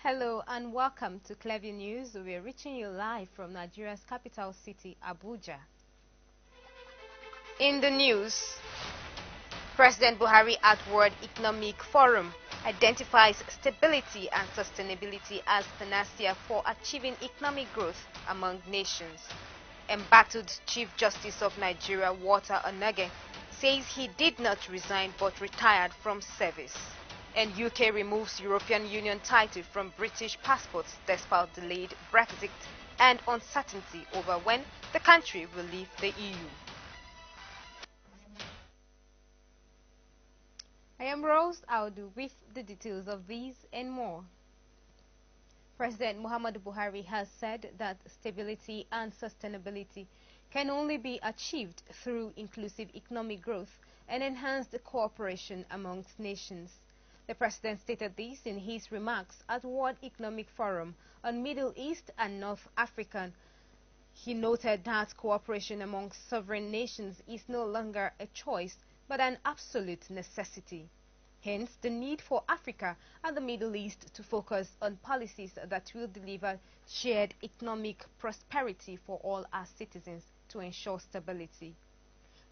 Hello and welcome to Clearview News. We are reaching you live from Nigeria's capital city, Abuja. In the news, President Buhari at World Economic Forum identifies stability and sustainability as panacea for achieving economic growth among nations. Embattled Chief Justice of Nigeria, Walter Onnoghen, says he did not resign but retired from service. And UK removes European Union title from British passports despite delayed Brexit and uncertainty over when the country will leave the EU. I am Rose Audu with the details of these and more. President Muhammadu Buhari has said that stability and sustainability can only be achieved through inclusive economic growth and enhanced cooperation amongst nations. The president stated this in his remarks at World Economic Forum on Middle East and North Africa. He noted that cooperation amongst sovereign nations is no longer a choice but an absolute necessity. Hence, the need for Africa and the Middle East to focus on policies that will deliver shared economic prosperity for all our citizens to ensure stability.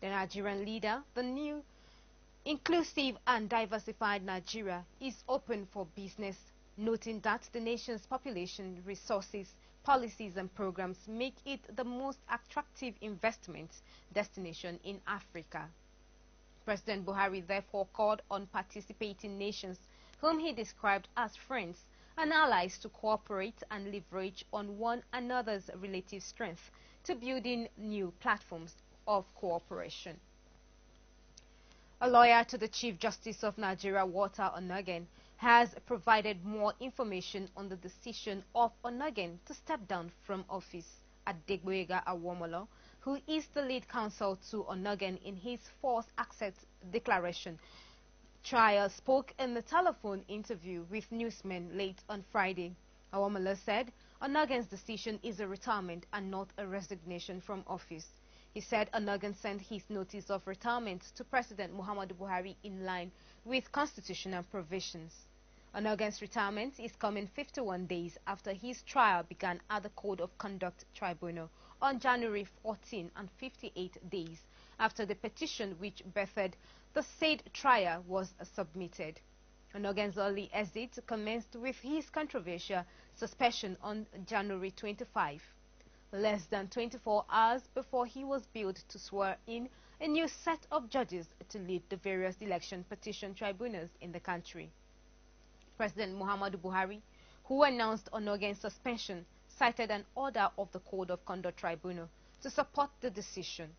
The Nigerian leader, the new inclusive and diversified Nigeria, is open for business, noting that the nation's population, resources, policies and programs make it the most attractive investment destination in Africa. President Buhari therefore called on participating nations, whom he described as friends and allies, to cooperate and leverage on one another's relative strength to building new platforms of cooperation. A lawyer to the Chief Justice of Nigeria, Walter Onnoghen, has provided more information on the decision of Onnoghen to step down from office. Adegboyega Awomolo, who is the lead counsel to Onnoghen in his false access declaration trial, spoke in the telephone interview with newsmen late on Friday. Awomolo said Onnoghen's decision is a retirement and not a resignation from office. He said Onnoghen sent his notice of retirement to President Muhammadu Buhari in line with constitutional provisions. Onnoghen's retirement is coming 51 days after his trial began at the Code of Conduct Tribunal on January 14 and 58 days after the petition which birthed the said trial was submitted. Onnoghen's early exit commenced with his controversial suspension on January 25. Less than 24 hours before he was billed to swear in a new set of judges to lead the various election petition tribunals in the country. President Muhammadu Buhari, who announced Onnoghen's suspension, cited an order of the Code of Conduct Tribunal to support the decision.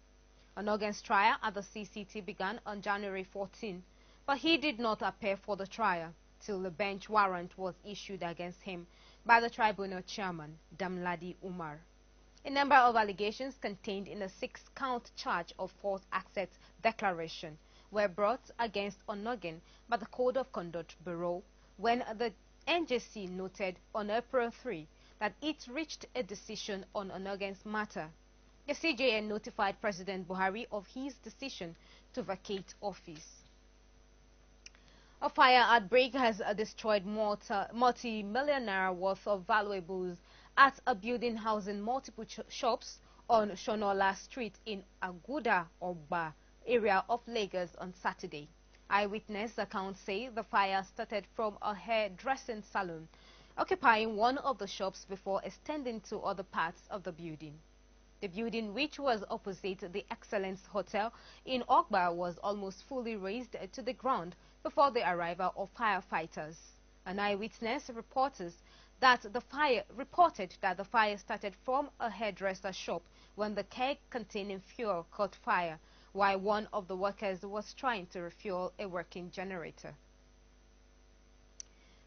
Onnoghen's trial at the CCT began on January 14, but he did not appear for the trial till the bench warrant was issued against him by the tribunal chairman, Damladi Umar. A number of allegations contained in a 6-count charge of false access declaration were brought against Onnoghen by the Code of Conduct Bureau when the NJC noted on April 3 that it reached a decision on Onnoghen's matter. The CJN notified President Buhari of his decision to vacate office. A fire outbreak has destroyed multi-million naira worth of valuables at a building housing multiple shops on Shonola Street in Aguda Oba area of Lagos on Saturday. Eyewitness accounts say the fire started from a hairdressing salon occupying one of the shops before extending to other parts of the building. The building, which was opposite the Excellence Hotel in Ogba, was almost fully razed to the ground before the arrival of firefighters. An eyewitness reported that the fire started from a hairdresser shop when the keg containing fuel caught fire, while one of the workers was trying to refuel a working generator.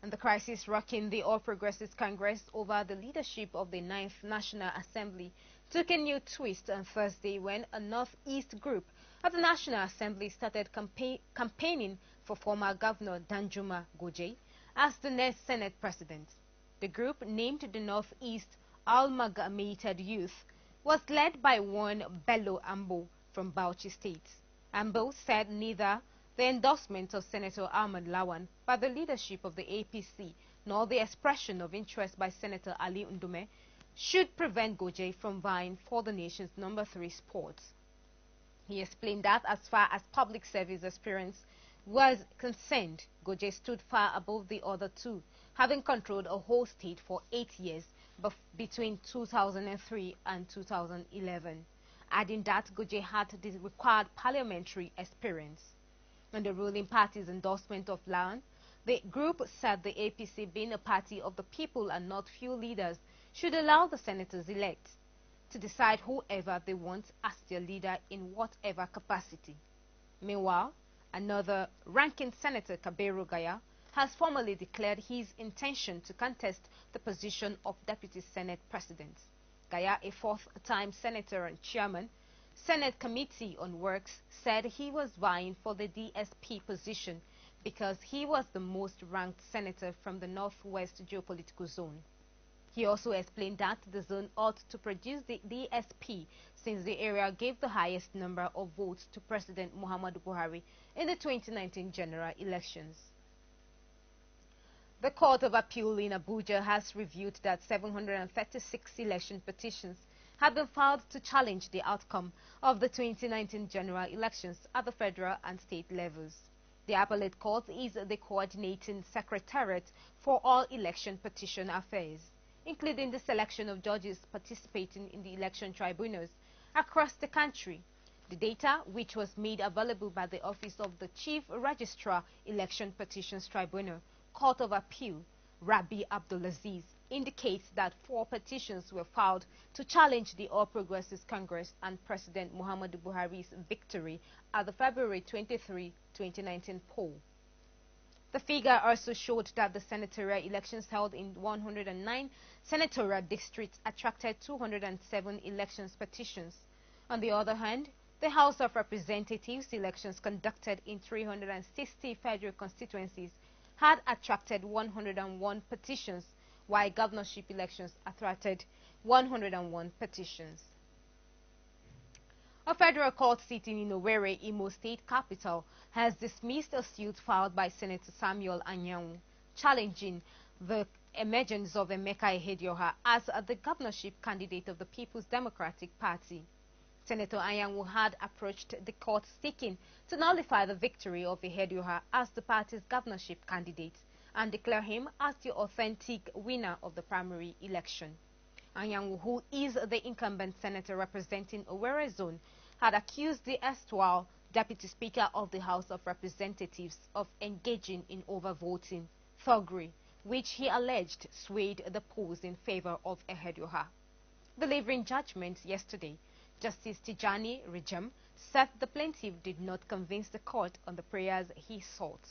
And the crisis rocking the All Progressives Congress over the leadership of the 9th National Assembly took a new twist on Thursday when a Northeast group at the National Assembly started campaigning for former Governor Danjuma Goje as the next Senate President. The group, named the Northeast Amalgamated Youth, was led by one Bello Ambo from Bauchi State. Ambo said neither the endorsement of Senator Ahmad Lawan by the leadership of the APC nor the expression of interest by Senator Ali Ndume should prevent Goje from vying for the nation's #3 spot. He explained that as far as public service experience was concerned, Goje stood far above the other two, having controlled a whole state for 8 years between 2003 and 2011, adding that Goje had the required parliamentary experience. On the ruling party's endorsement of Lawan, the group said the APC, being a party of the people and not few leaders, should allow the senators-elect to decide whoever they want as their leader in whatever capacity. Meanwhile, another ranking senator, Kabiru Gaya, has formally declared his intention to contest the position of Deputy Senate President. Gaya, a fourth-time senator and chairman, Senate Committee on Works, said he was vying for the DSP position because he was the most ranked senator from the Northwest geopolitical zone. He also explained that the zone ought to produce the DSP since the area gave the highest number of votes to President Muhammadu Buhari in the 2019 general elections. The Court of Appeal in Abuja has reviewed that 736 election petitions have been filed to challenge the outcome of the 2019 general elections at the federal and state levels. The Appellate Court is the coordinating secretariat for all election petition affairs, including the selection of judges participating in the election tribunals across the country. The data, which was made available by the Office of the Chief Registrar Election Petitions Tribunal, Court of Appeal, Rabi Abdulaziz, indicates that 4 petitions were filed to challenge the All Progressives Congress and President Muhammadu Buhari's victory at the February 23, 2019 poll. The figure also showed that the senatorial elections held in 109 senatorial districts attracted 207 elections petitions. On the other hand, the House of Representatives elections conducted in 360 federal constituencies had attracted 101 petitions, while governorship elections attracted 101 petitions. A federal court sitting in Owerri, Imo State capital, has dismissed a suit filed by Senator Samuel Anyanwu, challenging the emergence of Emeka Ihedioha as the governorship candidate of the People's Democratic Party. Senator Anyanwu had approached the court seeking to nullify the victory of Ihedioha as the party's governorship candidate and declare him as the authentic winner of the primary election. Anyanwu, who is the incumbent senator representing Owerri Zone, had accused the erstwhile Deputy Speaker of the House of Representatives of engaging in overvoting, thuggery, which he alleged swayed the polls in favor of Ihedioha. Delivering judgment yesterday, Justice Tijani Rijam said the plaintiff did not convince the court on the prayers he sought.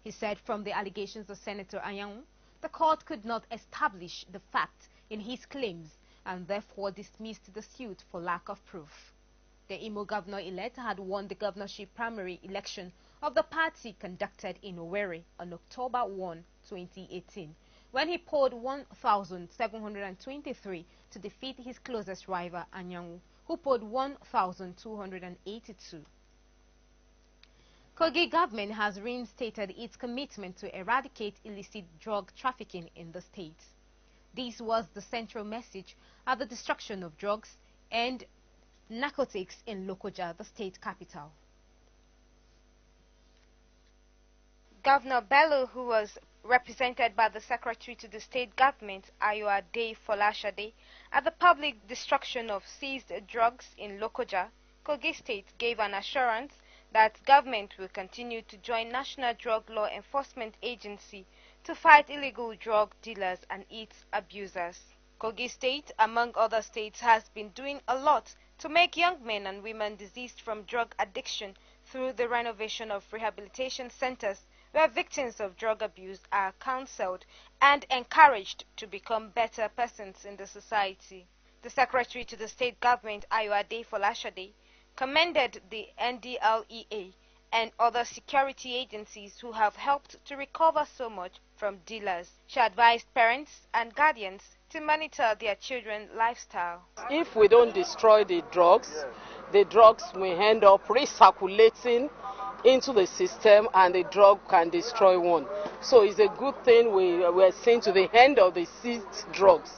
He said from the allegations of Senator Anyanwu, the court could not establish the fact in his claims and therefore dismissed the suit for lack of proof. The Imo governor-elect had won the governorship primary election of the party conducted in Owerri on October 1, 2018, when he polled 1,723 to defeat his closest rival Anyanwu, who polled 1,282. Kogi government has reinstated its commitment to eradicate illicit drug trafficking in the state. This was the central message at the destruction of drugs and narcotics in Lokoja, the state capital. Governor Bello, who was represented by the Secretary to the State Government, Ayoade Folashade, at the public destruction of seized drugs in Lokoja, Kogi State, gave an assurance that government will continue to join National Drug Law Enforcement Agency to fight illegal drug dealers and its abusers. Kogi State, among other states, has been doing a lot to make young men and women diseased from drug addiction through the renovation of rehabilitation centers where victims of drug abuse are counseled and encouraged to become better persons in the society. The Secretary to the State Government, Ayoade Folashade, commended the NDLEA and other security agencies who have helped to recover so much from dealers. She advised parents and guardians to monitor their children's lifestyle. If we don't destroy the drugs will end up recirculating into the system, and the drug can destroy one. So it's a good thing we are seeing to the end of the seized drugs,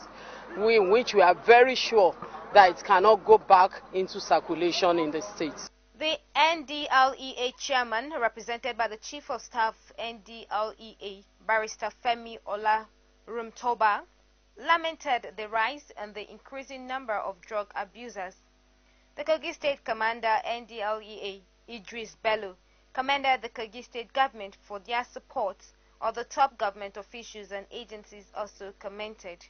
which we are very sure that it cannot go back into circulation in the state. The NDLEA chairman, represented by the Chief of Staff NDLEA, Barrister Femi Olarumtoba, lamented the rise and the increasing number of drug abusers. The Kogi State Commander NDLEA, Idris Bello, commended the Kogi State government for their support. Other top government officials and agencies also commented.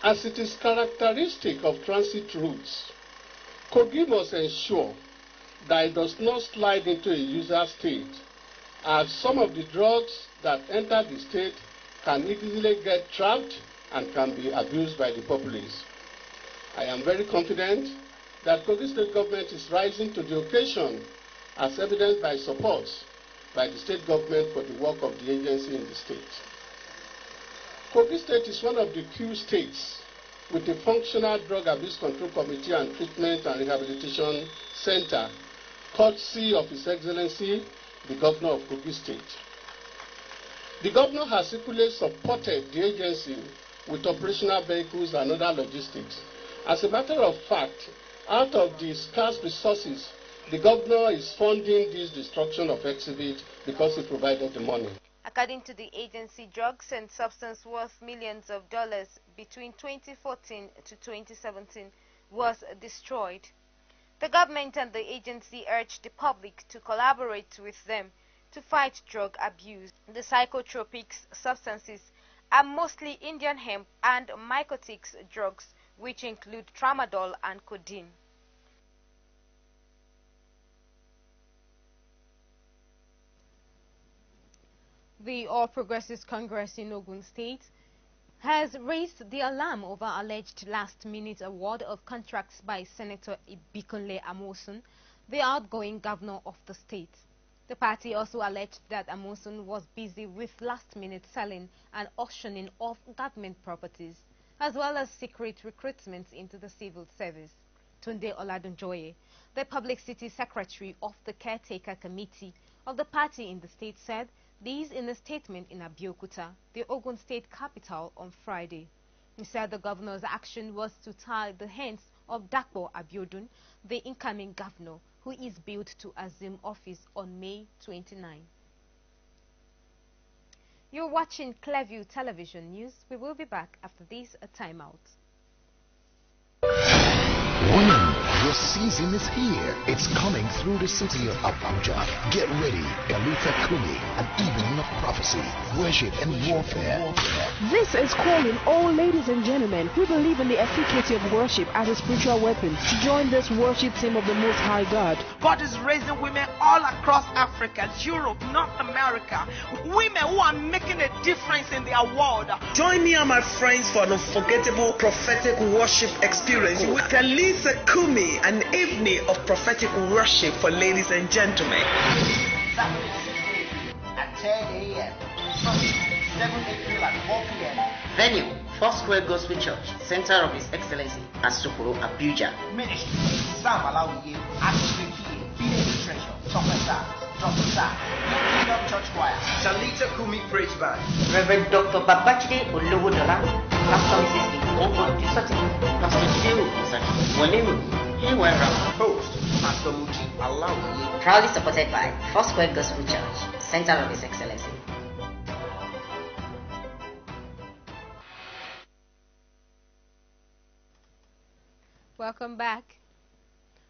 As it is characteristic of transit routes, Kogi must ensure that it does not slide into a user state, as some of the drugs that enter the state can easily get trapped and can be abused by the populace. I am very confident that Kogi State government is rising to the occasion, as evidenced by support by the state government for the work of the agency in the state. Kogi State is one of the few states with a functional drug abuse control committee and treatment and rehabilitation center, courtesy of His Excellency, the Governor of Kogi State. The Governor has equally supported the agency with operational vehicles and other logistics. As a matter of fact, out of the scarce resources, the Governor is funding this destruction of exhibit because he provided the money. According to the agency, drugs and substance worth millions of dollars between 2014 to 2017 was destroyed. The government and the agency urged the public to collaborate with them to fight drug abuse. The psychotropic substances are mostly Indian hemp and mycotics drugs, which include tramadol and codeine. The All Progressives Congress in Ogun State has raised the alarm over alleged last-minute award of contracts by Senator Ibikunle Amosun, the outgoing governor of the state. The party also alleged that Amosun was busy with last-minute selling and auctioning of government properties, as well as secret recruitments into the civil service. Tunde Oladunjoye, the publicity secretary of the caretaker committee of the party in the state, said these in a statement in Abeokuta, the Ogun State capital, on Friday. He said the governor's action was to tie the hands of Dakpo Abiodun, the incoming governor, who is billed to assume office on May 29. You're watching Clearview Television News. We will be back after this timeout. Your season is here. It's coming through the city of Abuja. Get ready. Elita Kumi, an evening of prophecy, worship, and warfare. This is calling all ladies and gentlemen who believe in the efficacy of worship as a spiritual weapon to join this worship team of the Most High God. God is raising women all across Africa, Europe, North America. Women who are making a difference in their world. Join me and my friends for an unforgettable prophetic worship experience with Elita Kumi, an evening of prophetic worship for ladies and gentlemen. Saturday, 6 at 10 a.m. Sunday, 7 April at 4 p.m. Venue, Foursquare Gospel Church, Center of His Excellency, Asokoro, Abuja. Ministry, Sam Alawiye, Ashley, B.A. Treasure, Dr. Sam, Kingdom Church Choir, Shalita Kumi Praise Band, Reverend Dr. Babachide Olowodola, Pastor Mrs. Nkomo Jusati, Pastor Shehu Musati, Walewu, Hewera, host, Pastor Muti Alawiye. Proudly supported by Foursquare Gospel Church, Center of His Excellency. Welcome back.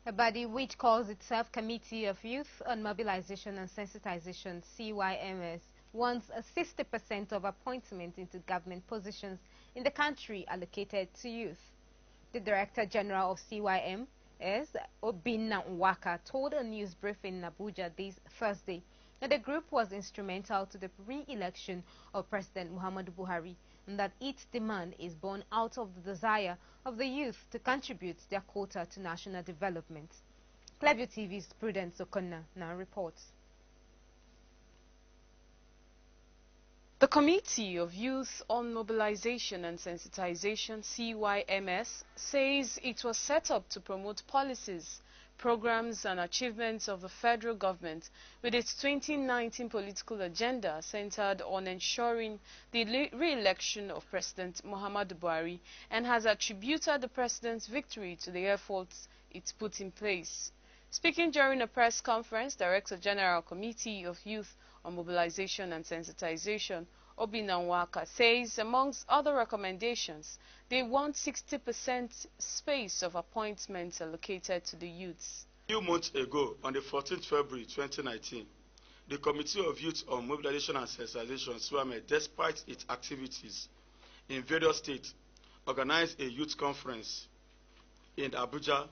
A body which calls itself Committee of Youth on Mobilization and Sensitization, CYMS, wants a 60% of appointments into government positions in the country allocated to youth. The Director General of CYMS, Obinna Nwaka, told a news briefing in Abuja this Thursday that the group was instrumental to the re-election of President Muhammadu Buhari, and that its demand is born out of the desire of the youth to contribute their quota to national development. Clearview TV's Prudence Okonna now reports. The Committee of Youth on Mobilization and Sensitization, CYMS, says it was set up to promote policies, programs and achievements of the federal government with its 2019 political agenda centered on ensuring the re-election of President Muhammadu Buhari, and has attributed the president's victory to the efforts it put in place. Speaking during a press conference, Director General Committee of Youth on Mobilization and Sensitization, Obinna Nwaka, says amongst other recommendations, they want 60% space of appointments allocated to the youths. A few months ago, on the 14th February 2019, the Committee of Youth on Mobilization and Sensitization, SWAME, despite its activities in various states, organized a youth conference in Abuja,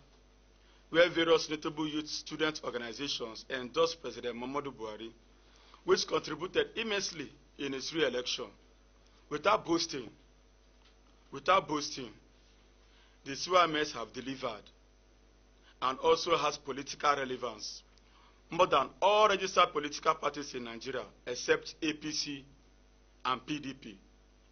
where various notable youth student organizations endorsed President Muhammadu Buhari, which contributed immensely in his re-election. Without boasting, the CYMS have delivered and also has political relevance more than all registered political parties in Nigeria except APC and PDP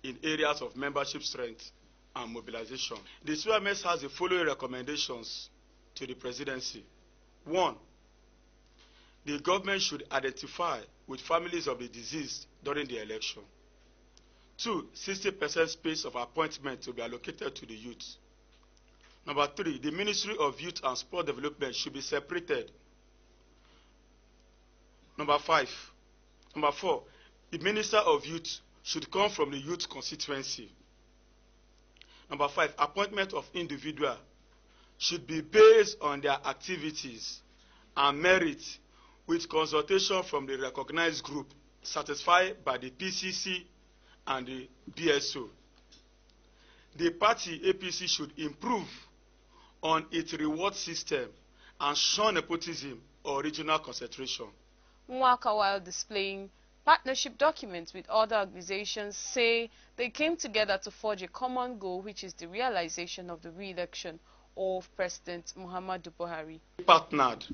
in areas of membership strength and mobilization. The CYMS has the following recommendations to the presidency. 1. The government should identify with families of the deceased during the election. 2. 60% space of appointment to be allocated to the youth. Number 3. The Ministry of Youth and Sport Development should be separated. Number 4. The Minister of Youth should come from the youth constituency. Number 5. Appointment of individual should be based on their activities and merit, with consultation from the recognized group satisfied by the PCC and the BSO. The party APC should improve on its reward system and shun nepotism or regional concentration. Nwaka, while displaying partnership documents with other organizations, say they came together to forge a common goal, which is the realization of the re-election of President Muhammadu Buhari. Partnered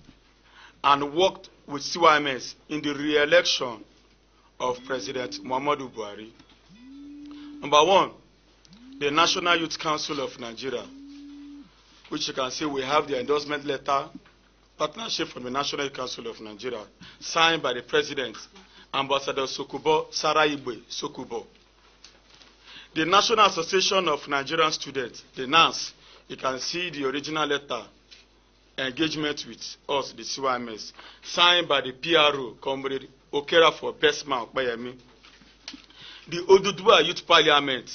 and worked with CYMS in the re-election of President Muhammadu Buhari. Number 1, the National Youth Council of Nigeria, which you can see we have the endorsement letter, partnership from the National Youth Council of Nigeria, signed by the President, Ambassador Sokubo Saraibe Sokubo. The National Association of Nigerian Students, the NANS, you can see the original letter, engagement with us, the CYMS, signed by the PRO, Comrade Okera for Bestman Bayemi. The Oduduwa Youth Parliament,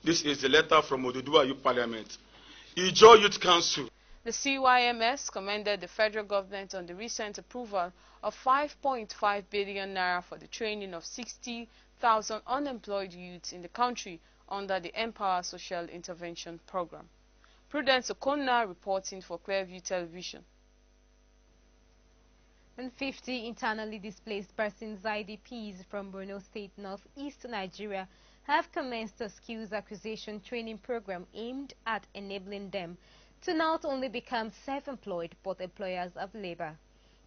this is the letter from Oduduwa Youth Parliament. Ijo Youth Council. The CYMS commended the federal government on the recent approval of 5.5 billion naira for the training of 60,000 unemployed youths in the country under the Empower Social Intervention Program. Prudence Okonna reporting for Clearview Television. And 50 internally displaced persons, IDPs from Borno State, northeast Nigeria, have commenced a skills acquisition training program aimed at enabling them to not only become self-employed but employers of labor.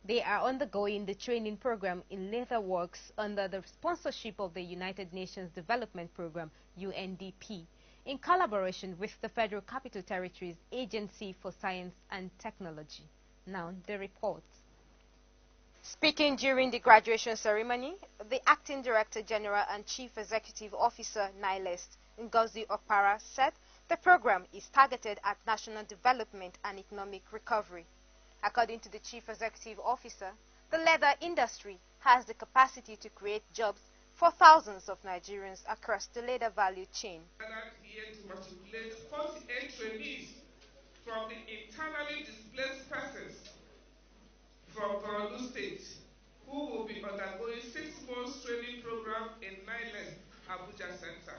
They are undergoing the training program in leather works under the sponsorship of the United Nations Development Program, UNDP, in collaboration with the Federal Capital Territories Agency for Science and Technology. Now, the report. Speaking during the graduation ceremony, the Acting Director General and Chief Executive Officer, NILEST, Ngozi Okpara, said the program is targeted at national development and economic recovery. According to the Chief Executive Officer, the leather industry has the capacity to create jobs for thousands of Nigerians across the leather value chain. Here to matriculate 48 trainees from the internally displaced persons from Borno State, who will be undergoing 6 months training program in NILEST Abuja Center.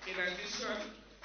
In addition,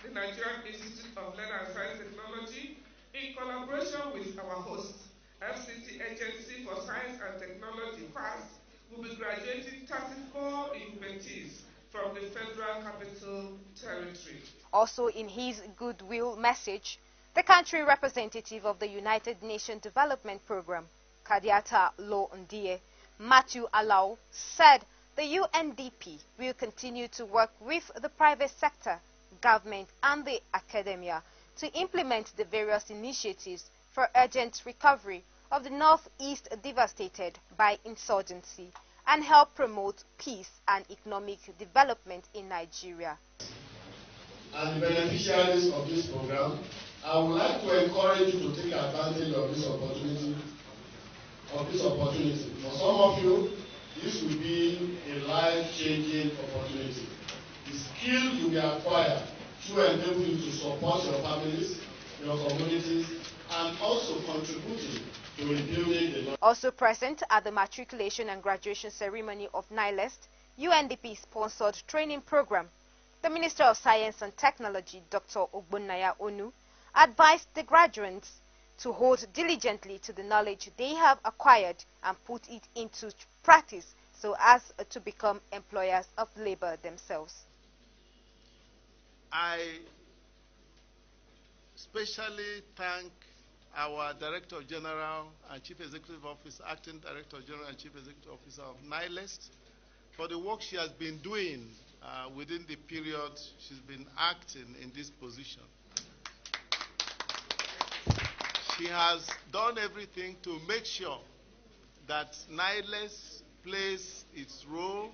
the Nigerian Institute of Leather and Science Technology, in collaboration with our host, FCT Agency for Science and Technology, FAST, will be graduating 34 incubatees from the Federal Capital Territory. Also in his goodwill message, the country representative of the United Nations Development Program, Kadiata Lo Ndie, Matthew Alau, said the UNDP will continue to work with the private sector, government and the academia to implement the various initiatives for urgent recovery of the northeast devastated by insurgency and help promote peace and economic development in Nigeria. And the beneficiaries of this program, I would like to encourage you to take advantage of this opportunity. For some of you, this will be a life-changing opportunity. The skill you will acquire should enable you to support your families, your communities, and also contributing to rebuilding the... Also present at the matriculation and graduation ceremony of NILEST, UNDP-sponsored training program, the Minister of Science and Technology, Dr. Ogbonnaya Onu, advised the graduates to hold diligently to the knowledge they have acquired and put it into practice so as to become employers of labor themselves. I especially thank our Director General and Chief Executive Officer, Acting Director General and Chief Executive Officer of NILEST for the work she has been doing within the period she's been acting in this position. She has done everything to make sure that NILEST plays its role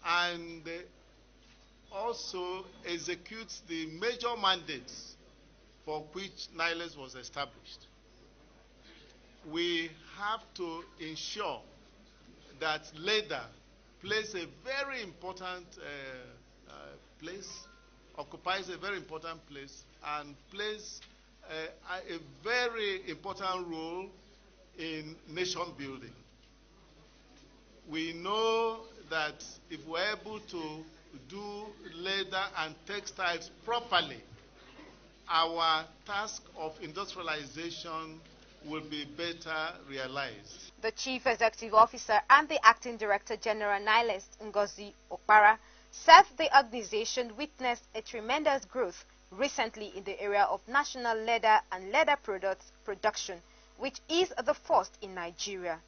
and also executes the major mandates for which NILEST was established. We have to ensure that LEDA plays a very important occupies a very important place, and plays a very important role in nation building. We know that if we're able to do leather and textiles properly, our task of industrialization will be better realized. The Chief Executive Officer and the Acting Director General NILEST, Ngozi Okpara, said the organization witnessed a tremendous growth recently in the area of national leather and leather products production, which is the first in Nigeria.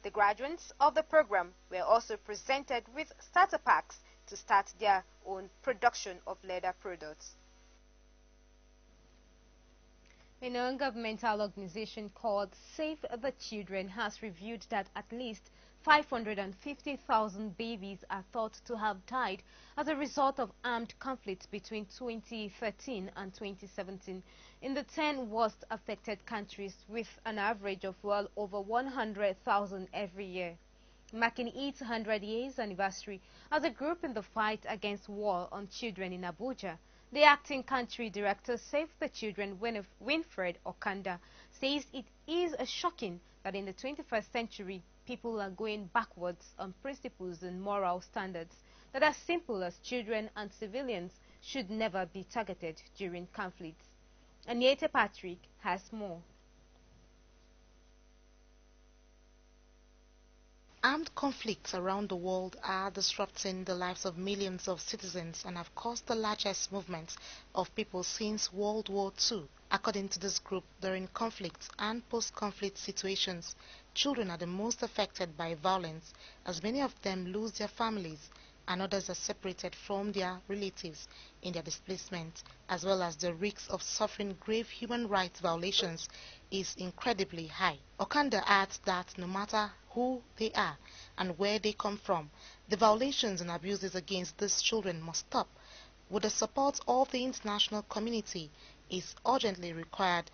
The graduates of the program were also presented with starter packs to start their own production of leather products. A non-governmental organization called Save the Children has revealed that at least 550,000 babies are thought to have died as a result of armed conflicts between 2013 and 2017 in the 10 worst affected countries, with an average of well over 100,000 every year. Marking its 100 years anniversary as a group in the fight against war on children in Abuja, the acting country director Save the Children, Winfred Okanda, says it is shocking that in the 21st century, people are going backwards on principles and moral standards that are simple as children and civilians should never be targeted during conflicts. Aniete Patrick has more. Armed conflicts around the world are disrupting the lives of millions of citizens and have caused the largest movement of people since World War II. According to this group, during conflicts and post-conflict situations, children are the most affected by violence, as many of them lose their families and others are separated from their relatives in their displacement, as well as the risk of suffering grave human rights violations is incredibly high. Okanda adds that no matter who they are and where they come from, the violations and abuses against these children must stop. With the support of the international community, is urgently required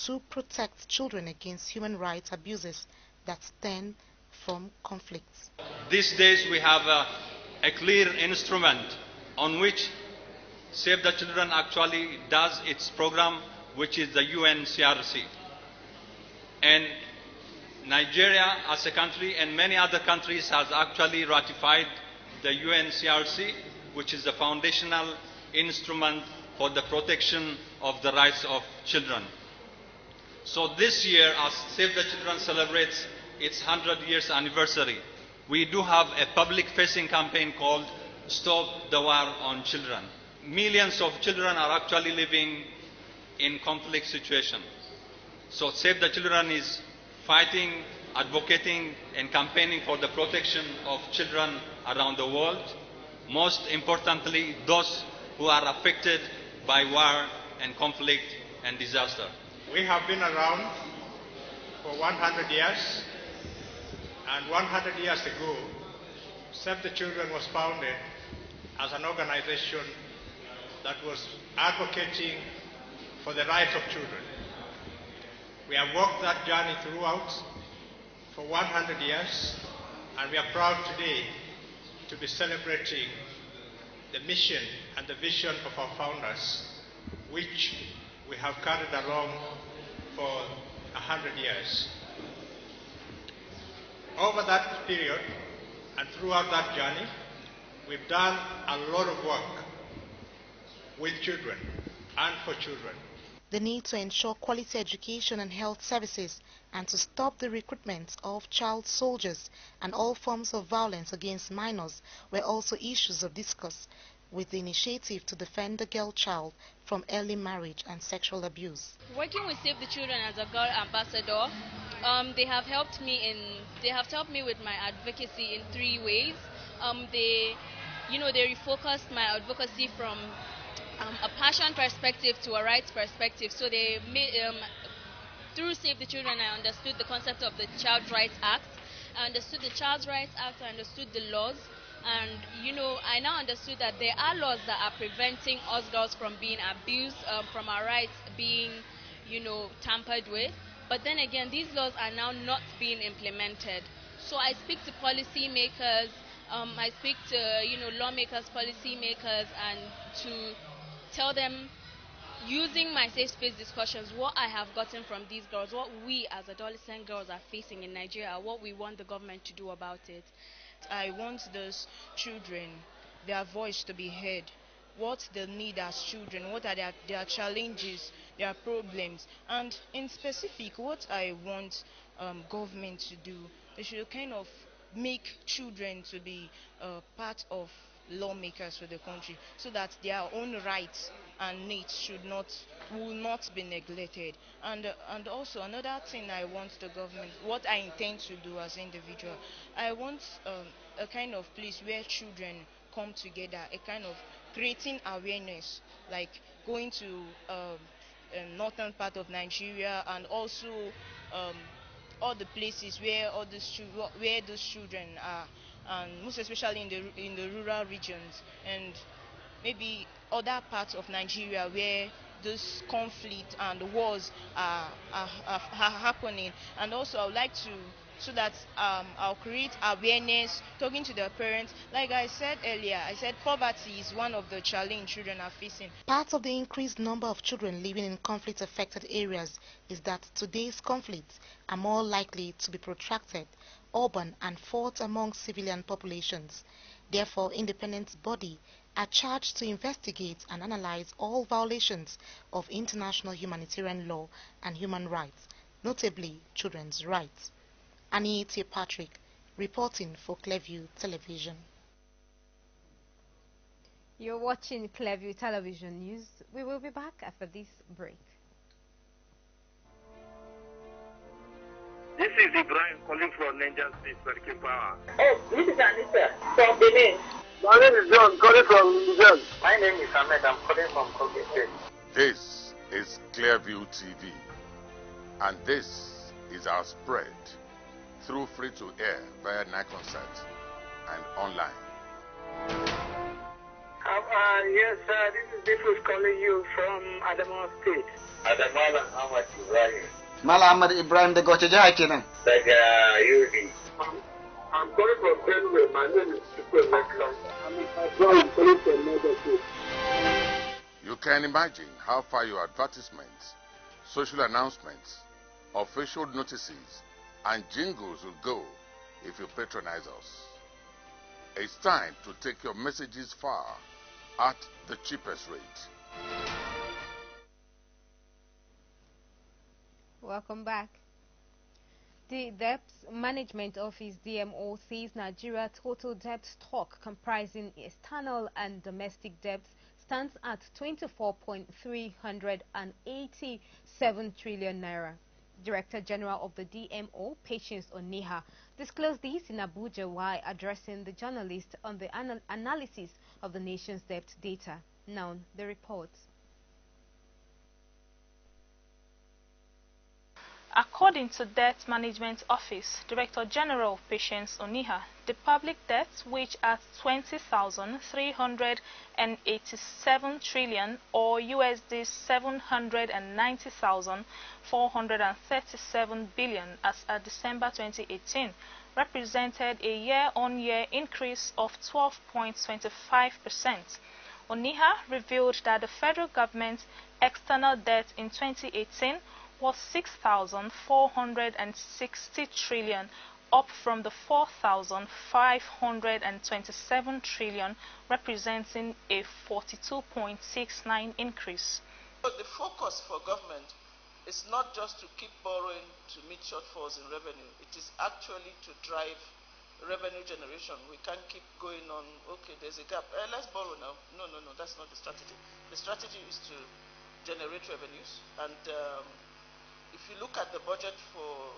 to protect children against human rights abuses that stem from conflicts. These days we have a clear instrument on which Save the Children actually does its program, which is the UNCRC. And Nigeria as a country and many other countries has actually ratified the UNCRC, which is the foundational instrument for the protection of the rights of children. So this year, as Save the Children celebrates its 100 years anniversary, we do have a public-facing campaign called Stop the War on Children. Millions of children are actually living in conflict situations. So Save the Children is fighting, advocating, and campaigning for the protection of children around the world. Most importantly, those who are affected by war and conflict and disaster. We have been around for 100 years, and 100 years ago, Save the Children was founded as an organization that was advocating for the rights of children. We have walked that journey throughout for 100 years, and we are proud today to be celebrating the mission and the vision of our founders, which we have carried along for 100 years. Over that period and throughout that journey, we've done a lot of work with children and for children. The need to ensure quality education and health services and to stop the recruitment of child soldiers and all forms of violence against minors were also issues of discourse, with the initiative to defend the girl child from early marriage and sexual abuse. Working with Save the Children as a girl ambassador, they have helped me with my advocacy in 3 ways. They refocused my advocacy from a passion perspective to a rights perspective. So they made, through Save the Children, I understood the concept of the Child Rights Act. I understood the Child Rights Act. I understood the laws. And, I now understood that there are laws that are preventing us girls from being abused, from our rights being, tampered with. But then again, these laws are now not being implemented. So I speak to policymakers, I speak to, lawmakers, policymakers, and to tell them, using my safe space discussions, what I have gotten from these girls, what we as adolescent girls are facing in Nigeria, what we want the government to do about it. I want those children, their voice to be heard. What they need as children, what are their challenges, their problems, and in specific, what I want government to do. They should kind of make children to be part of lawmakers for the country, so that their own rights and needs will not be neglected. And also another thing I want the government, what I intend to do as an individual, I want a kind of place where children come together, a kind of creating awareness, like going to northern part of Nigeria, and also all the places where those children are, and most especially in the rural regions, and maybe other parts of Nigeria where those conflict and wars are happening. And also I would like to, so that I'll create awareness, talking to the parents. Like I said earlier, I said poverty is one of the challenges children are facing. Part of the increased number of children living in conflict-affected areas is that today's conflicts are more likely to be protracted, urban, and fought among civilian populations. Therefore, independent bodies are charged to investigate and analyze all violations of international humanitarian law and human rights, notably children's rights. Anita Patrick, reporting for Clearview Television. You're watching Clearview Television News. We will be back after this break. This is Ibrahim calling from Nigerian State Medical Power. Oh, this is Anissa from Benin. My name is John, calling from Niger. My name is Ahmed, I'm calling from Kogi State. This is Clearview TV, and this is our spread through free-to-air via Niconsat and online. Yes, this is Diffus calling you from Adamawa State. Adamala Ahmad Ibrahim. Mala Ahmad Ibrahim the Gochaja kenan. Daga Yudi. I'm calling from Benue. My name is Super Mekram. I'm calling from Niger State. You can imagine how far your advertisements, social announcements, official notices, and jingles will go if you patronize us. It's time to take your messages far at the cheapest rate. Welcome back. The Debt Management Office (DMO) says Nigeria's total debt stock, comprising external and domestic debts, stands at 24.387 trillion naira. Director General of the DMO, Patience Oniha, disclosed this in Abuja while addressing the journalists on the analysis of the nation's debt data. Now, the report. According to Debt Management Office Director General Patience Oniha, the public debt, which at 20,387 trillion or USD 790,437 billion as at December 2018, represented a year-on-year increase of 12.25%. Oniha revealed that the federal government's external debt in 2018 was 6,460 trillion, up from the 4,527 trillion, representing a 42.69% increase. The focus for government is not just to keep borrowing to meet shortfalls in revenue. It is actually to drive revenue generation. We can't keep going on, okay, there's a gap. Let's borrow now. No, that's not the strategy. The strategy is to generate revenues. And if you look at the budget for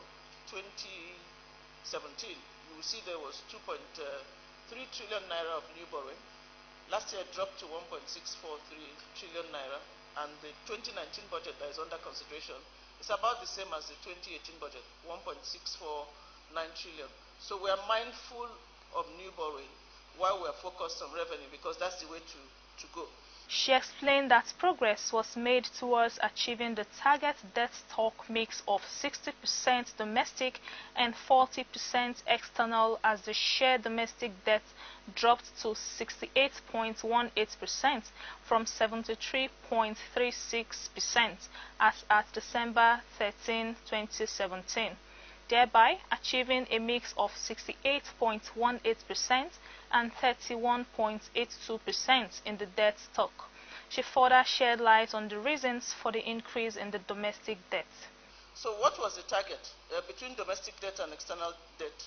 2017, you will see there was 2.3 trillion naira of new borrowing. Last year it dropped to 1.643 trillion naira, and the 2019 budget that is under consideration is about the same as the 2018 budget, 1.649 trillion. So we are mindful of new borrowing while we are focused on revenue, because that's the way to go. She explained that progress was made towards achieving the target debt stock mix of 60% domestic and 40% external, as the share domestic debt dropped to 68.18% from 73.36% as at December 13, 2017. Thereby achieving a mix of 68.18% and 31.82% in the debt stock. She further shed light on the reasons for the increase in the domestic debt. So what was the target between domestic debt and external debt?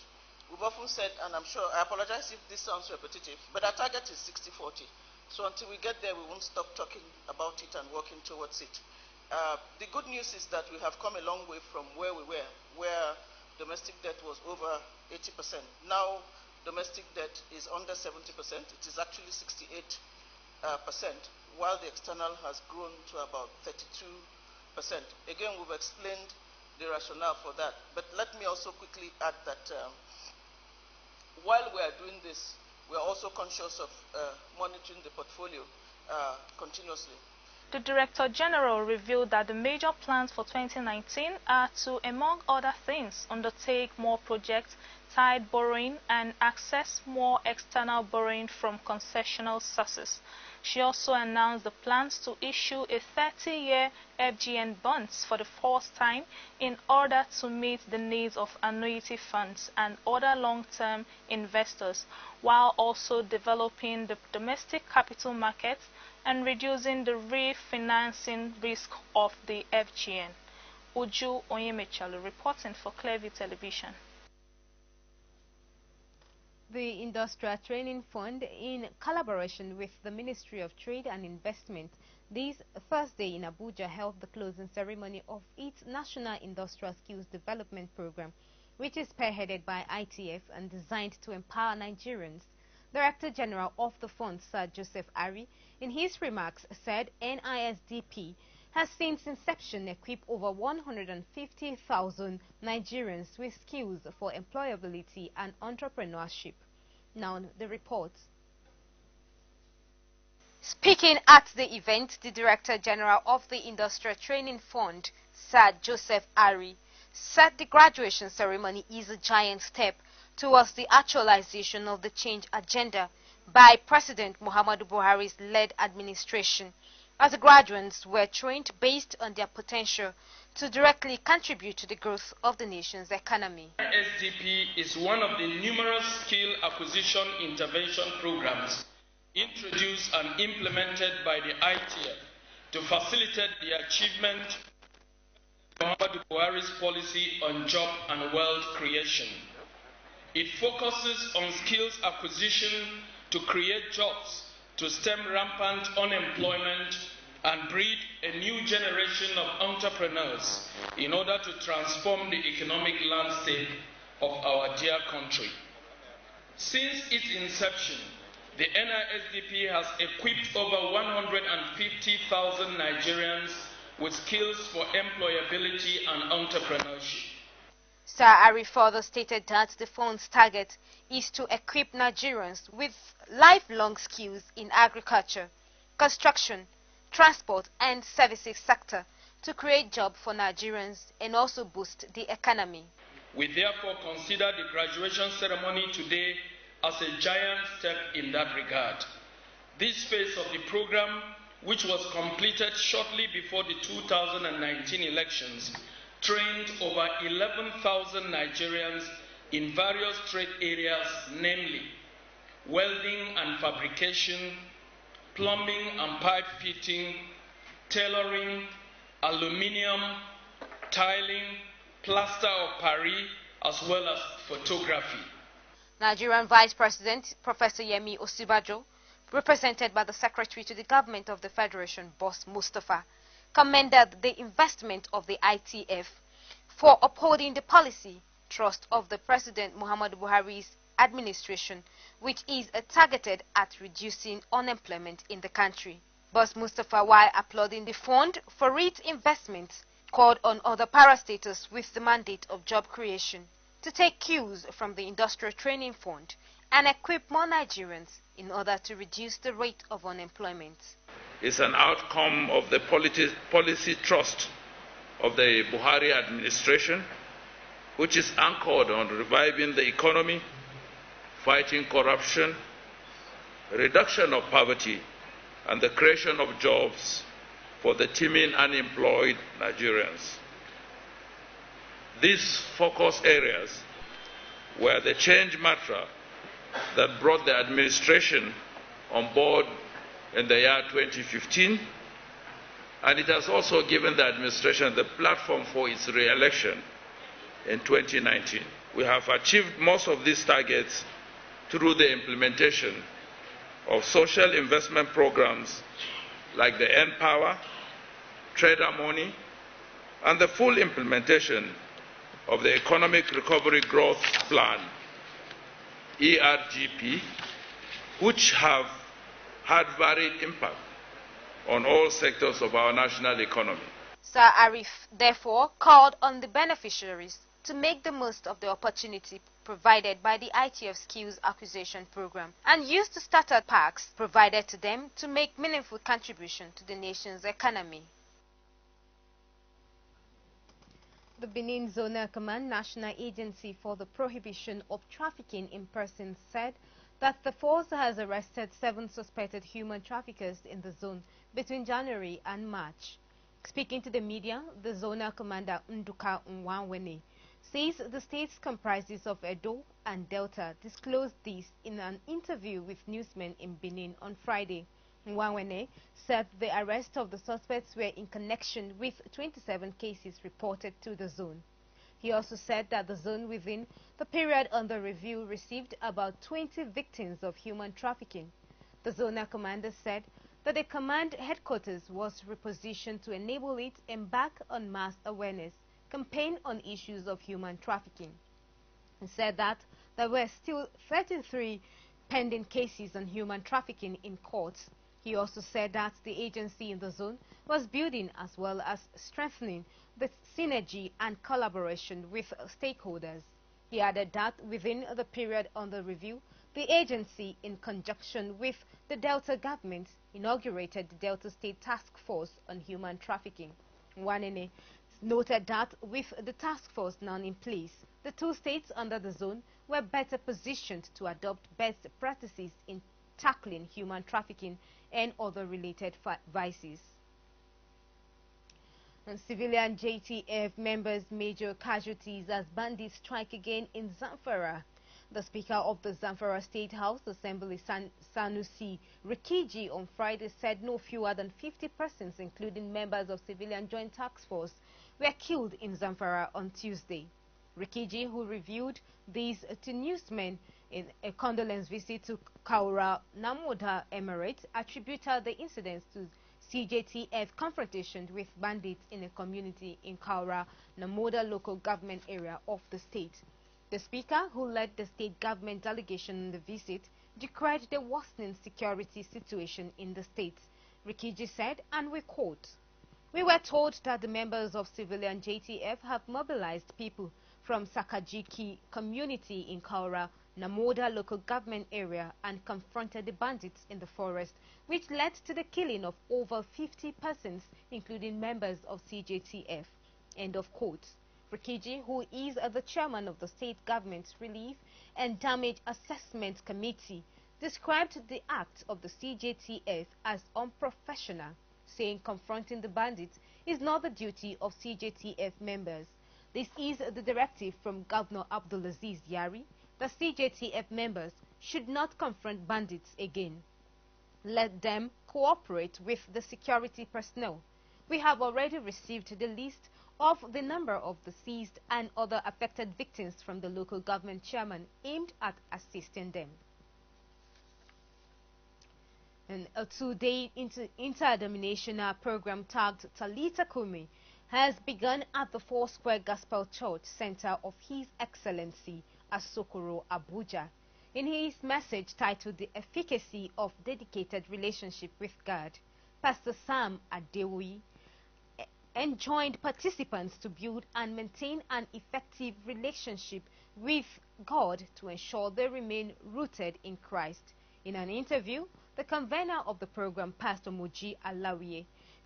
We've often said, and I'm sure, I apologize if this sounds repetitive, but our target is 60-40. So until we get there, we won't stop talking about it and working towards it. The good news is that we have come a long way from where we were, where domestic debt was over 80%. Now, domestic debt is under 70%. It is actually 68%, while the external has grown to about 32%. Again, we've explained the rationale for that. But let me also quickly add that while we are doing this, we are also conscious of monitoring the portfolio continuously. The Director General revealed that the major plans for 2019 are to, among other things, undertake more project-tied borrowing and access more external borrowing from concessional sources. She also announced the plans to issue a 30-year FGN bonds for the first time in order to meet the needs of annuity funds and other long-term investors, while also developing the domestic capital market and reducing the refinancing risk of the FGN. Uju Onyemechalu reporting for Clearview Television. The Industrial Training Fund, in collaboration with the Ministry of Trade and Investment, this Thursday in Abuja held the closing ceremony of its National Industrial Skills Development Program, which is spearheaded by ITF and designed to empower Nigerians. Director General of the fund, Sir Joseph Ari, in his remarks said NISDP has since inception equipped over 150,000 Nigerians with skills for employability and entrepreneurship. Now the report. Speaking at the event, the Director General of the Industrial Training Fund, Sir Joseph Ari, said the graduation ceremony is a giant step towards the actualization of the change agenda by President Muhammadu Buhari's led administration, as the graduates were trained based on their potential to directly contribute to the growth of the nation's economy. SDP is one of the numerous skill acquisition intervention programs introduced and implemented by the ITF to facilitate the achievement of Muhammadu Buhari's policy on job and wealth creation. It focuses on skills acquisition to create jobs, to stem rampant unemployment, and breed a new generation of entrepreneurs in order to transform the economic landscape of our dear country. Since its inception, the NISDP has equipped over 150,000 Nigerians with skills for employability and entrepreneurship. Sir Ari further stated that the fund's target is to equip Nigerians with lifelong skills in agriculture, construction, transport and services sector to create jobs for Nigerians and also boost the economy. We therefore consider the graduation ceremony today as a giant step in that regard. This phase of the program, which was completed shortly before the 2019 elections, trained over 11,000 Nigerians in various trade areas, namely welding and fabrication, plumbing and pipe fitting, tailoring, aluminium, tiling, plaster of Paris, as well as photography. Nigerian Vice President Professor Yemi Osibajo, represented by the Secretary to the Government of the Federation, Boss Mustafa, commended the investment of the ITF for upholding the policy thrust of the President Muhammadu Buhari's administration, which is targeted at reducing unemployment in the country. Boss Mustafa, while applauding the fund for its investments, called on other parastatals with the mandate of job creation to take cues from the Industrial Training Fund and equip more Nigerians in order to reduce the rate of unemployment. It's an outcome of the policy thrust of the Buhari administration, which is anchored on reviving the economy, fighting corruption, reduction of poverty, and the creation of jobs for the teeming unemployed Nigerians. These focus areas were the change mantra that brought the administration on board in the year 2015, and it has also given the administration the platform for its re-election in 2019. We have achieved most of these targets through the implementation of social investment programs like the N-Power, Trader Money, and the full implementation of the Economic Recovery Growth Plan, ERGP, which have had varied impact on all sectors of our national economy. Sir Arif therefore called on the beneficiaries to make the most of the opportunity provided by the ITF Skills Acquisition Program and use the starter packs provided to them to make meaningful contribution to the nation's economy. The Benin Zonal Command National Agency for the Prohibition of Trafficking in Persons said that the force has arrested 7 suspected human traffickers in the zone between January and March. Speaking to the media, the Zonal Commander Nduka Nwanwene says the states comprises of Edo and Delta disclosed this in an interview with newsmen in Benin on Friday. Nwanwene said the arrest of the suspects were in connection with 27 cases reported to the zone. He also said that the zone within the period under review received about 20 victims of human trafficking. The zonal commander said that the command headquarters was repositioned to enable it embark on mass awareness campaign on issues of human trafficking. He said that there were still 33 pending cases on human trafficking in courts. He also said that the agency in the zone was building as well as strengthening the synergy and collaboration with stakeholders. He added that within the period under review, the agency, in conjunction with the Delta government, inaugurated the Delta State Task Force on Human Trafficking. Nwanene noted that with the task force now in place, the 2 states under the zone were better positioned to adopt best practices in tackling human trafficking and other related vices. And civilian JTF members major casualties as bandits strike again in Zamfara. The Speaker of the Zamfara State House Assembly, Sanusi Rikiji, on Friday said no fewer than 50 persons, including members of civilian joint task force, were killed in Zamfara on Tuesday. Rikiji, who revealed this to newsmen in a condolence visit to Kaura Namoda Emirate, attributed the incidents to CJTF confrontation with bandits in a community in Kaura Namoda local government area of the state. The Speaker, who led the state government delegation on the visit, decried the worsening security situation in the state. Rikiji said, and we quote, We were told that the members of civilian JTF have mobilized people from Sakajiki community in Kaura, Namoda local government area and confronted the bandits in the forest, which led to the killing of over 50 persons, including members of CJTF. End of quote. Rikiji, who is the chairman of the State Government Relief and Damage Assessment Committee, described the act of the CJTF as unprofessional, saying confronting the bandits is not the duty of CJTF members. This is the directive from Governor Abdulaziz Yari that CJTF members should not confront bandits again. Let them cooperate with the security personnel. We have already received the list of the number of the seized and other affected victims from the local government chairman aimed at assisting them. And a two-day interdenominational program tagged Talita Kumi has begun at the Foursquare Gospel Church Center of His Excellency Asokoro, Abuja. In his message titled The Efficacy of Dedicated Relationship with God, Pastor Sam Adewoyi enjoined participants to build and maintain an effective relationship with God to ensure they remain rooted in Christ. In an interview, the convener of the program, Pastor Moji Alawiye,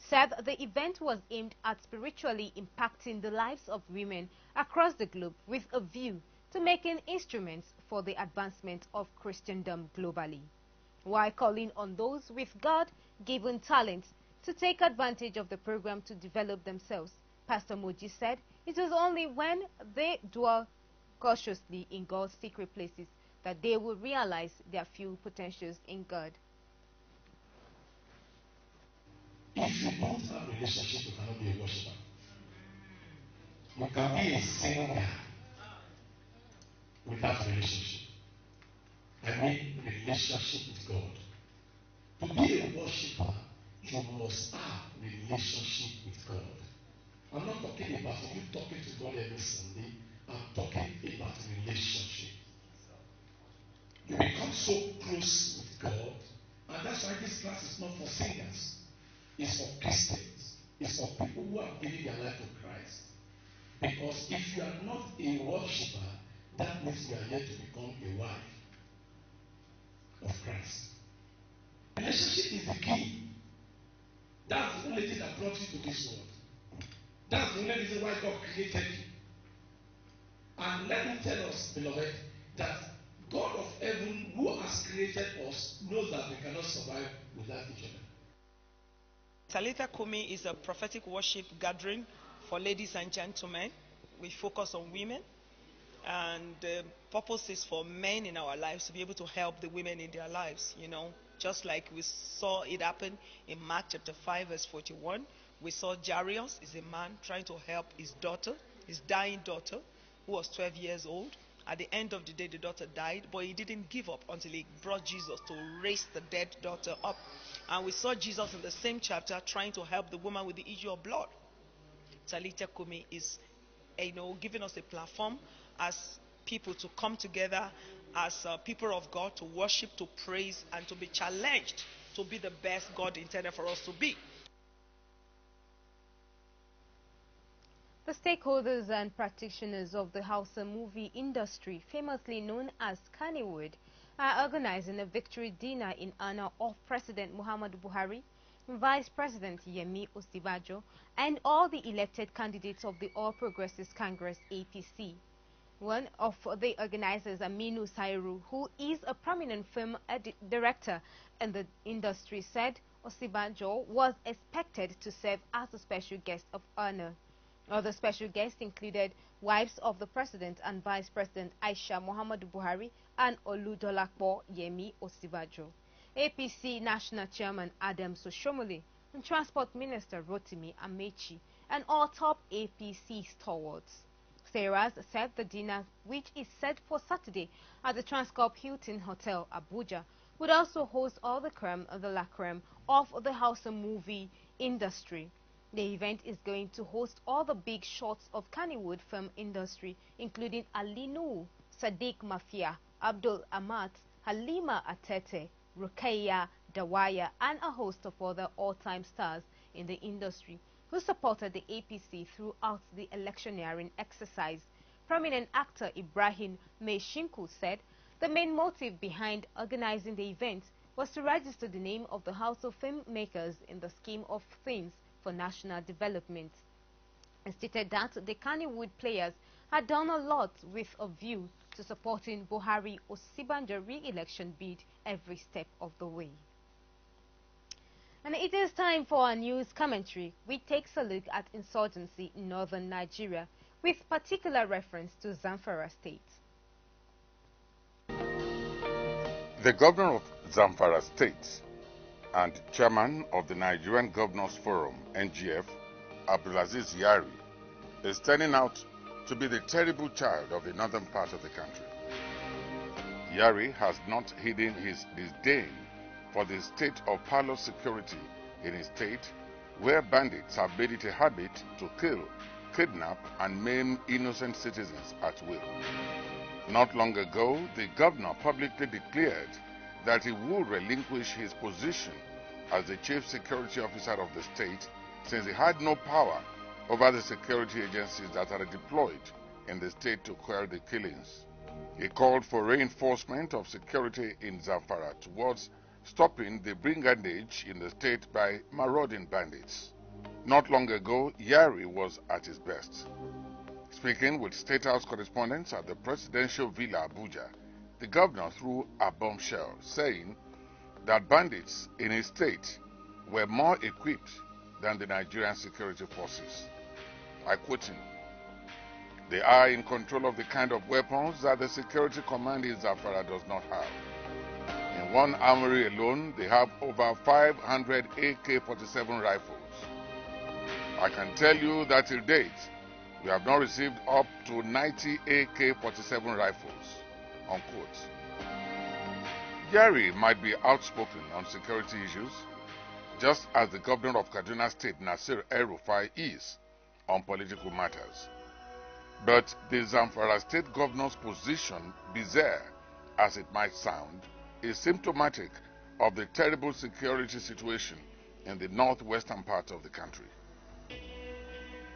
said the event was aimed at spiritually impacting the lives of women across the globe with a view to making instruments for the advancement of Christendom globally. While calling on those with God-given talents to take advantage of the program to develop themselves, Pastor Moji said it was only when they dwell cautiously in God's secret places that they will realize their full potentials in God. If you don't have a relationship, you cannot be a worshiper. You can be a singer without relationship. I mean relationship with God. To be a worshiper, you must have relationship with God. I'm not talking about you talking to God every Sunday. I'm talking about relationship. You become so close with God, and that's why this class is not for singers. It's for Christians. It's for people who have given their life to Christ. Because if you are not a worshiper, that means you are yet to become a wife of Christ. Relationship is the key. That's the only thing that brought you to this world. That's the only reason why God created you. And let me tell us, beloved, that God of heaven, who has created us, knows that we cannot survive without each other. Talita Kumi is a prophetic worship gathering for ladies and gentlemen. We focus on women, and the purpose is for men in our lives to be able to help the women in their lives, just like we saw it happen in Mark chapter 5 verse 41. We saw Jairus is a man trying to help his daughter, his dying daughter, who was 12 years old. At the end of the day, the daughter died, but he didn't give up until he brought Jesus to raise the dead daughter up. And we saw Jesus in the same chapter trying to help the woman with the issue of blood. Talita Kumi is, giving us a platform as people to come together, as people of God, to worship, to praise, and to be challenged to be the best God intended for us to be. The stakeholders and practitioners of the Hausa movie industry, famously known as Kannywood, are organizing a victory dinner in honor of President Muhammadu Buhari, Vice President Yemi Osibajo, and all the elected candidates of the All Progressives Congress APC. One of the organizers, Aminu Sairu, who is a prominent film director in the industry, said Osibajo was expected to serve as a special guest of honor. Other special guests included wives of the President and Vice President Aisha Muhammadu Buhari and Oludolakbo Yemi Osibajo, APC National Chairman Adam Soshomole, and Transport Minister Rotimi Amechi, and all top APC stalwarts. Sarahs said the dinner, which is set for Saturday at the Transcorp Hilton Hotel, Abuja, would also host all the creme de la creme of the Hausa movie industry. The event is going to host all the big shots of Kannywood film industry, including Ali Nuhu, Sadiq Mafia, Abdul Amat, Halima Atete, Rukaya Dawaya, and a host of other all-time stars in the industry. who supported the APC throughout the electioneering exercise. Prominent actor Ibrahim Meshinku said the main motive behind organizing the event was to register the name of the House of Filmmakers in the scheme of things for national development. He stated that the Kannywood players had done a lot with a view to supporting Buhari Osibanjo re-election bid every step of the way. And it is time for our news commentary, which takes a look at insurgency in northern Nigeria, with particular reference to Zamfara State. The governor of Zamfara State and chairman of the Nigerian Governors Forum, NGF, Abdulaziz Yari, is turning out to be the terrible child of the northern part of the country. Yari has not hidden his disdain for the state of parlous security in his state, where bandits have made it a habit to kill, kidnap, and maim innocent citizens at will. Not long ago, the governor publicly declared that he would relinquish his position as the chief security officer of the state, since he had no power over the security agencies that are deployed in the state to quell the killings. He called for reinforcement of security in Zamfara towards stopping the brigandage in the state by marauding bandits. Not long ago, Yari was at his best. Speaking with State House correspondents at the presidential villa Abuja, the governor threw a bombshell, saying that bandits in his state were more equipped than the Nigerian security forces. I quote him, "They are in control of the kind of weapons that the security command in Zamfara does not have. In one armory alone, they have over 500 AK-47 rifles. I can tell you that till date, we have not received up to 90 AK-47 rifles." Unquote. Yari might be outspoken on security issues, just as the governor of Kaduna State, Nasir El-Rufai, is on political matters. But the Zamfara State governor's position, bizarre as it might sound, is symptomatic of the terrible security situation in the northwestern part of the country.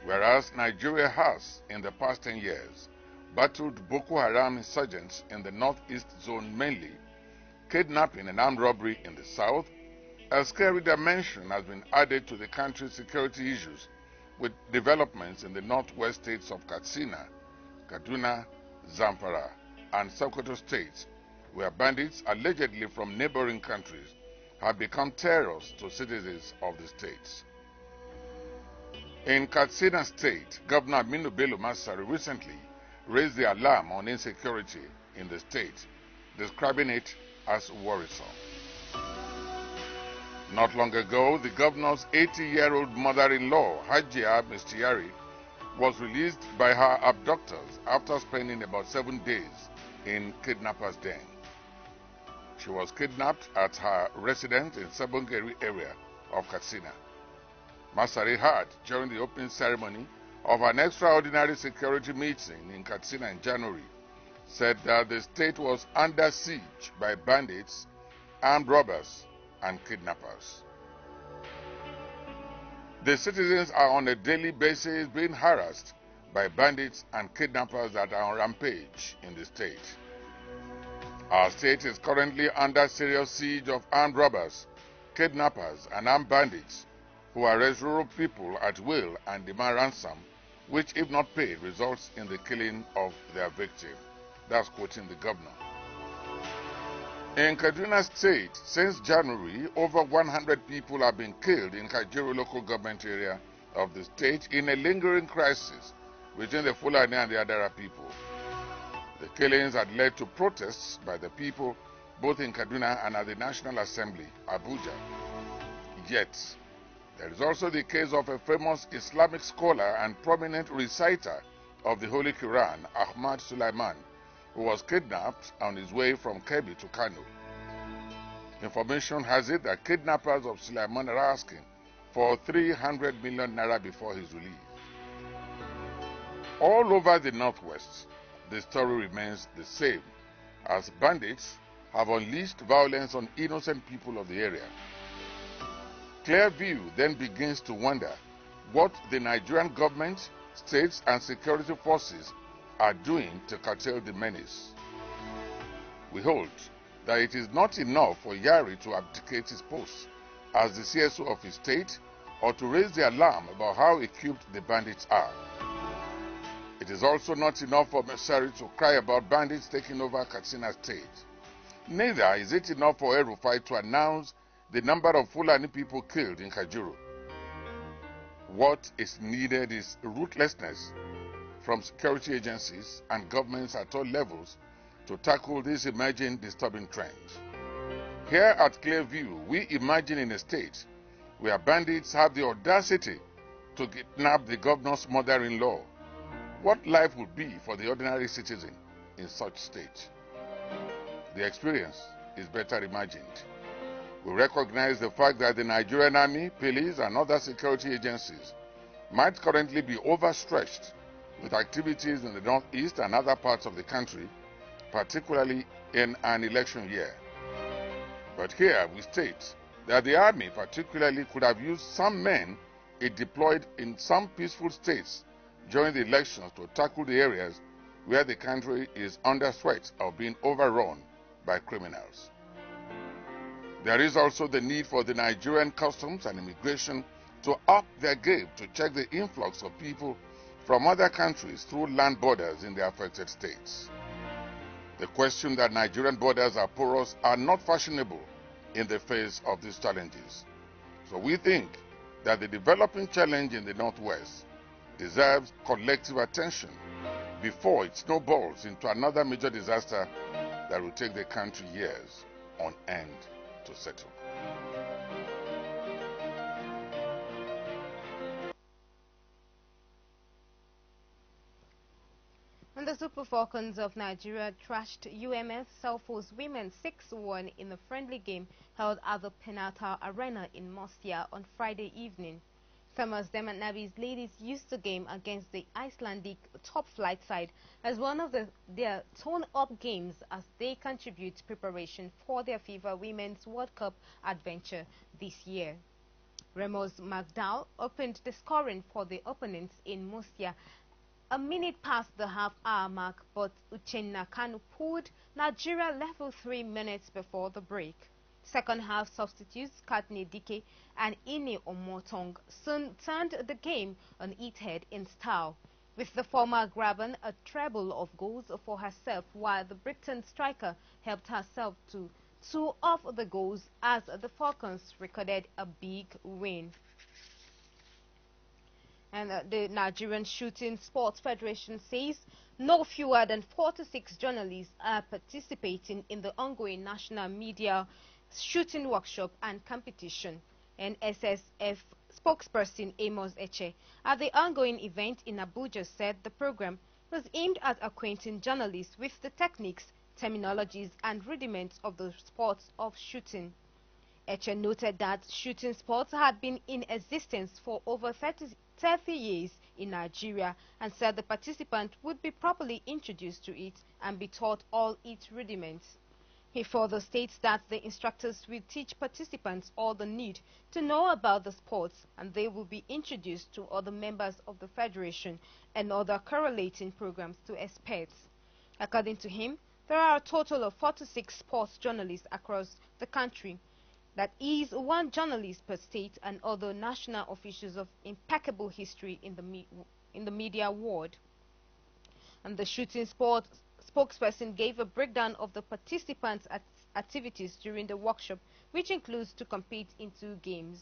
Whereas Nigeria has, in the past 10 years, battled Boko Haram insurgents in the northeast zone mainly, kidnapping and armed robbery in the south, a scary dimension has been added to the country's security issues with developments in the northwest states of Katsina, Kaduna, Zamfara, and Sokoto states, where bandits allegedly from neighboring countries have become terrors to citizens of the states. In Katsina State, Governor Aminu Bello Masari recently raised the alarm on insecurity in the state, describing it as worrisome. Not long ago, the governor's 80-year-old mother-in-law, Hajia Mistiyari, was released by her abductors after spending about 7 days in kidnappers' den. She was kidnapped at her residence in Sabongeri area of Katsina. Masari had, during the opening ceremony of an extraordinary security meeting in Katsina in January, said that the state was under siege by bandits, armed robbers, and kidnappers. The citizens are on a daily basis being harassed by bandits and kidnappers that are on rampage in the state. Our state is currently under serious siege of armed robbers, kidnappers, and armed bandits who arrest rural people at will and demand ransom, which, if not paid, results in the killing of their victim. That's quoting the governor. In Kaduna State, since January, over 100 people have been killed in Kajuru local government area of the state in a lingering crisis between the Fulani and the Adara people. The killings had led to protests by the people both in Kaduna and at the National Assembly, Abuja. Yet, there is also the case of a famous Islamic scholar and prominent reciter of the Holy Quran, Ahmad Sulaiman, who was kidnapped on his way from Kebbi to Kano. Information has it that kidnappers of Sulaiman are asking for 300 million naira before his release. All over the northwest, the story remains the same, as bandits have unleashed violence on innocent people of the area. Clearview then begins to wonder what the Nigerian government, states and security forces are doing to curtail the menace. We hold that it is not enough for Yari to abdicate his post as the CSO of his state or to raise the alarm about how equipped the bandits are. It is also not enough for Mesari to cry about bandits taking over Katsina State. Neither is it enough for El-Rufai to announce the number of Fulani people killed in Kajuru. What is needed is ruthlessness from security agencies and governments at all levels to tackle this emerging disturbing trend. Here at Clearview, we imagine in a state where bandits have the audacity to kidnap the governor's mother-in-law. What life would be for the ordinary citizen in such state? The experience is better imagined. We recognize the fact that the Nigerian Army, police and other security agencies might currently be overstretched with activities in the northeast and other parts of the country, particularly in an election year. But here we state that the Army particularly could have used some men it deployed in some peaceful states during the elections to tackle the areas where the country is under threat of being overrun by criminals. There is also the need for the Nigerian customs and immigration to up their game to check the influx of people from other countries through land borders in the affected states. The question that Nigerian borders are porous are not fashionable in the face of these challenges. So we think that the developing challenge in the Northwest deserves collective attention before it snowballs into another major disaster that will take the country years on end to settle. And the Super Falcons of Nigeria trashed UMS Selfo's women 6-1 in a friendly game held at the Penata Arena in Mostia on Friday evening. Thomas Demannabi's ladies used the game against the Icelandic top-flight side as one of their tone-up games as they contribute to preparation for their FIFA Women's World Cup adventure this year. Ramos Magdal opened the scoring for the opponents in Mostia a minute past the half-hour mark, but Uchenna Kanu pulled Nigeria level 3 minutes before the break. Second half substitutes Katni Dike and Ine Omotong soon turned the game on its head in style, with the former grabbing a treble of goals for herself while the Brighton striker helped herself to 2 of the goals as the Falcons recorded a big win. And the Nigerian Shooting Sports Federation says no fewer than 46 journalists are participating in the ongoing national media shooting workshop and competition. And SSF spokesperson Amos Eche at the ongoing event in Abuja said the program was aimed at acquainting journalists with the techniques, terminologies and rudiments of the sports of shooting. Eche noted that shooting sports had been in existence for over 30 years in Nigeria and said the participant would be properly introduced to it and be taught all its rudiments. He further states that the instructors will teach participants all they need to know about the sports and they will be introduced to other members of the federation and other correlating programs to experts. According to him, there are a total of 46 sports journalists across the country. That is 1 journalist per state and other national officials of impeccable history in the media world. And the shooting sports spokesperson gave a breakdown of the participants' activities during the workshop, which includes to compete in 2 games,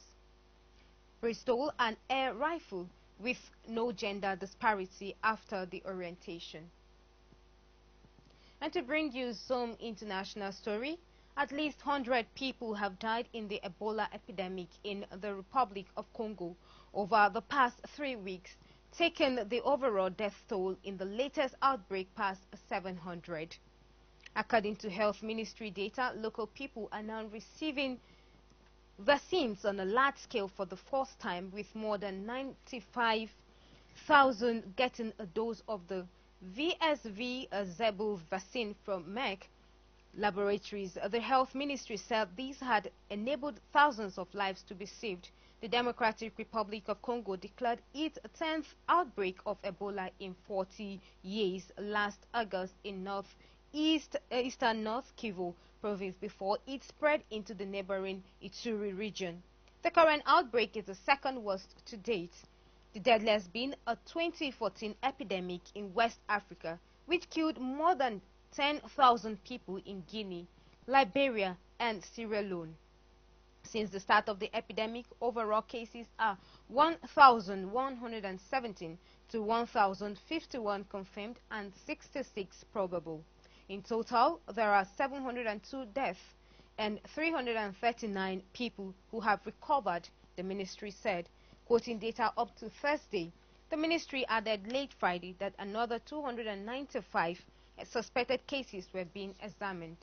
pistol and air rifle, with no gender disparity after the orientation. And to bring you some international story, at least 100 people have died in the Ebola epidemic in the Republic of Congo over the past 3 weeks, taking the overall death toll in the latest outbreak past 700. According to Health Ministry data, local people are now receiving vaccines on a large scale for the first time, with more than 95,000 getting a dose of the VSV Zebu vaccine from Merck Laboratories. The Health Ministry said these had enabled thousands of lives to be saved. The Democratic Republic of Congo declared its 10th outbreak of Ebola in 40 years last August in eastern North Kivu province before it spread into the neighboring Ituri region. The current outbreak is the second worst to date. The deadliest being a 2014 epidemic in West Africa, which killed more than 10,000 people in Guinea, Liberia, and Sierra Leone. Since the start of the epidemic, overall cases are 1,117 to 1,051 confirmed and 66 probable. In total, there are 702 deaths and 339 people who have recovered, the ministry said. Quoting data up to Thursday, the ministry added late Friday that another 295 suspected cases were being examined.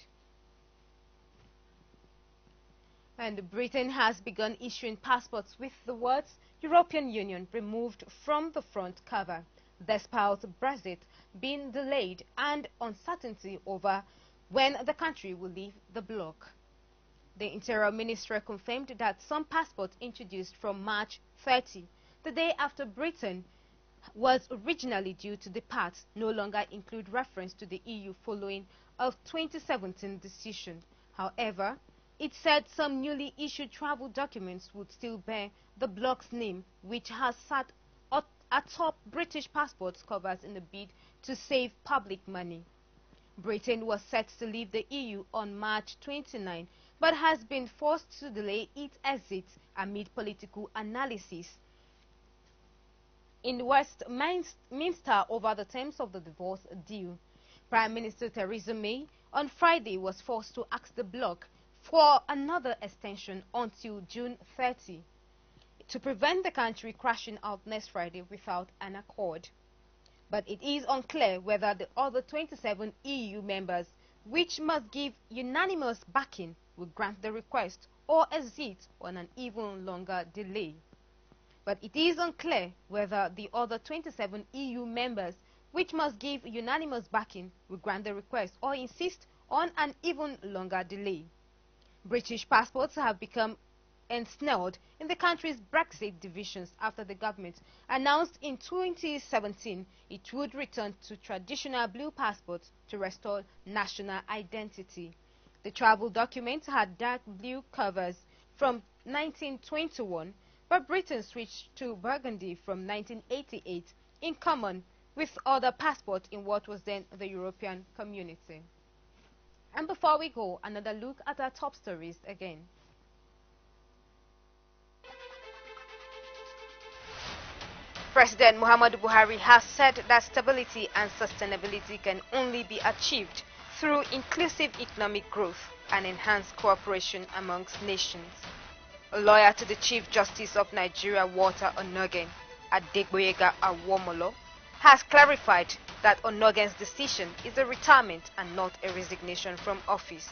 And Britain has begun issuing passports with the words European Union removed from the front cover, despite Brexit being delayed and uncertainty over when the country will leave the bloc. The Interior Ministry confirmed that some passports introduced from March 30, the day after Britain was originally due to depart, no longer include reference to the EU following a 2017 decision. However, it said some newly issued travel documents would still bear the bloc's name, which has sat atop British passports covers in a bid to save public money. Britain was set to leave the EU on March 29, but has been forced to delay its exit amid political analysis in Westminster over the terms of the divorce deal. Prime Minister Theresa May on Friday was forced to ask the bloc for another extension until June 30 to prevent the country crashing out next Friday without an accord. But it is unclear whether the other 27 EU members, which must give unanimous backing, will grant the request or exit on an even longer delay. But it is unclear whether the other 27 EU members, which must give unanimous backing, will grant the request or insist on an even longer delay. British passports have become ensnared in the country's Brexit divisions after the government announced in 2017 it would return to traditional blue passports to restore national identity. The travel documents had dark blue covers from 1921, but Britain switched to burgundy from 1988 in common with other passports in what was then the European Community. And before we go, another look at our top stories again. President Muhammadu Buhari has said that stability and sustainability can only be achieved through inclusive economic growth and enhanced cooperation amongst nations. A lawyer to the Chief Justice of Nigeria, Walter Onogen, Adegboyega Awomolo, has clarified that Onogen's decision is a retirement and not a resignation from office.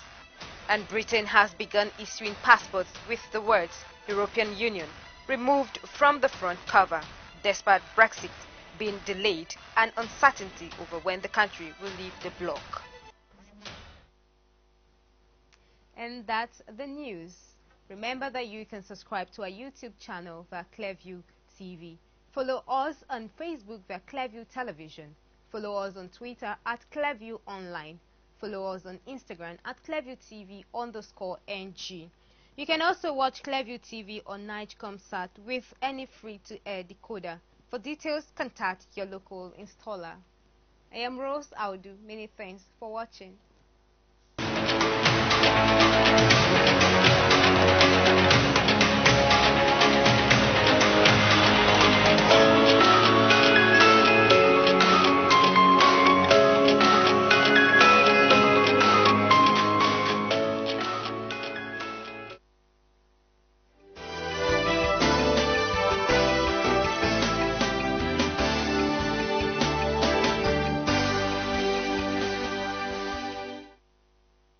And Britain has begun issuing passports with the words European Union removed from the front cover, despite Brexit being delayed and uncertainty over when the country will leave the bloc. And that's the news. Remember that you can subscribe to our YouTube channel via Clearview TV. Follow us on Facebook via Clearview Television. Follow us on Twitter at Clearview Online. Follow us on Instagram at Clearview TV_NG. You can also watch Clearview TV on Nigecomsat with any free-to-air decoder. For details, contact your local installer. I am Rose Audu. Many thanks for watching.